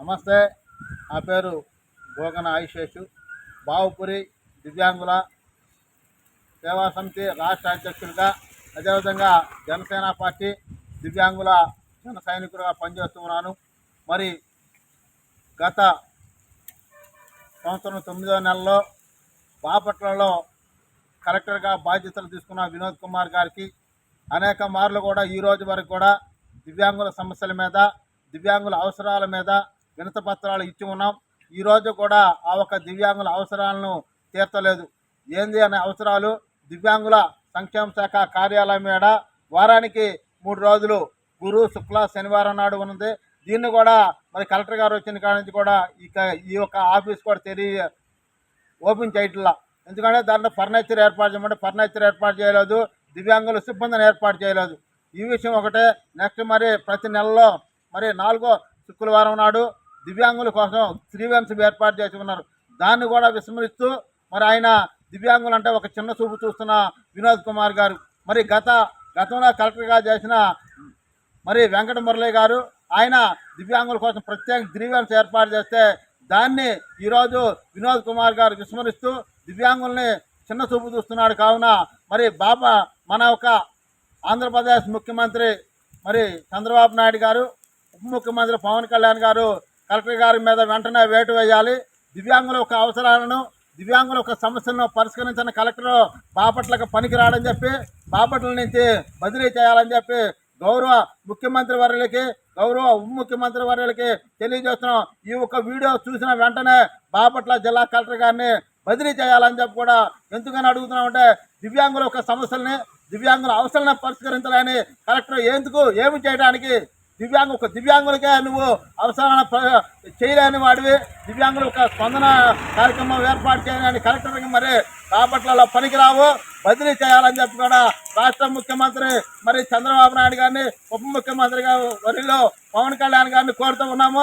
నమస్తే, నా పేరు భోగన ఆయుషేషు. బావుపురి దివ్యాంగుల సేవా సమితి రాష్ట్ర అధ్యక్షుడిగా, అదేవిధంగా జనసేన పార్టీ దివ్యాంగుల జన సైనికుడిగా పనిచేస్తున్నాను. మరి గత సంవత్సరం 9వ నెలలో బాపట్లలో కలెక్టర్గా బాధ్యతలు తీసుకున్న వినోద్ కుమార్ గారికి అనేక మార్లు కూడా ఈ రోజు వరకు కూడా దివ్యాంగుల సమస్యల మీద, దివ్యాంగుల అవసరాల మీద వినతి పత్రాలు ఇచ్చి ఉన్నాం. ఈరోజు కూడా ఆ ఒక దివ్యాంగుల అవసరాలను తీర్చలేదు. ఏంది అనే అవసరాలు దివ్యాంగుల సంక్షేమ శాఖ కార్యాలయం మీద వారానికి 3 రోజులు గురు, శుక్ల, శనివారం నాడు ఉన్నది. దీన్ని కూడా మరి కలెక్టర్ గారు వచ్చిన కాడి నుంచి కూడా ఈ యొక్క ఆఫీస్ కూడా ఓపెన్ చేయట్లా. ఎందుకంటే దాంట్లో ఫర్నిచర్ ఏర్పాటు చేయమంటే ఫర్నిచర్ ఏర్పాటు చేయలేదు, దివ్యాంగుల సిబ్బందిని ఏర్పాటు చేయలేదు. ఈ విషయం ఒకటే. నెక్స్ట్ మరి ప్రతి నెలలో మరి 4వ శుక్రవారం నాడు దివ్యాంగుల కోసం శ్రీవంశం ఏర్పాటు చేసి ఉన్నారు. దాన్ని కూడా విస్మరిస్తూ మరి ఆయన దివ్యాంగులు అంటే ఒక చిన్న చూపు చూస్తున్న వినోద్ కుమార్ గారు మరి గతంలో కలెక్టర్గా చేసిన మరి వెంకట మురళి గారు ఆయన దివ్యాంగుల కోసం ప్రత్యేక గ్రీవెన్స్ ఏర్పాటు చేస్తే దాన్ని ఈరోజు వినోద్ కుమార్ గారు విస్మరిస్తూ దివ్యాంగుల్ని చిన్న చూపు చూస్తున్నాడు. కావున మరి మన ఒక ఆంధ్రప్రదేశ్ ముఖ్యమంత్రి మరి చంద్రబాబు నాయుడు గారు, ఉప ముఖ్యమంత్రి పవన్ కళ్యాణ్ గారు కలెక్టర్ గారి మీద వెంటనే వేటు వేయాలి. దివ్యాంగుల యొక్క అవసరాలను, దివ్యాంగుల యొక్క సమస్యలను పరిష్కరించిన కలెక్టర్ బాపట్లకు పనికిరాడని చెప్పి బాపట్ల నుంచి బదిలీ చేయాలని చెప్పి గౌరవ ముఖ్యమంత్రి వర్యులకి, గౌరవ ఉప ముఖ్యమంత్రి వర్యులకి తెలియజేస్తున్నాం. ఈ ఒక్క వీడియో చూసిన వెంటనే బాపట్ల జిల్లా కలెక్టర్ గారిని బదిలీ చేయాలని చెప్పి కూడా ఎందుకని అడుగుతున్నామంటే దివ్యాంగుల యొక్క సమస్యల్ని, దివ్యాంగుల అవసరాలను పరిష్కరించాలని కలెక్టర్ ఏమి చేయడానికి దివ్యాంగులకే నువ్వు అవసరాలను చేయలేని వాడివి, దివ్యాంగుల యొక్క స్పందన కార్యక్రమం ఏర్పాటు చేయని కలెక్టర్కి మరి బాపట్లలో పనికిరావు, బదిలీ చేయాలని చెప్పి కూడా రాష్ట్ర ముఖ్యమంత్రి మరి చంద్రబాబు నాయుడు గారిని, ఉప ముఖ్యమంత్రి గారు వర్యులు పవన్ కళ్యాణ్ గారిని కోరుతూ ఉన్నాము.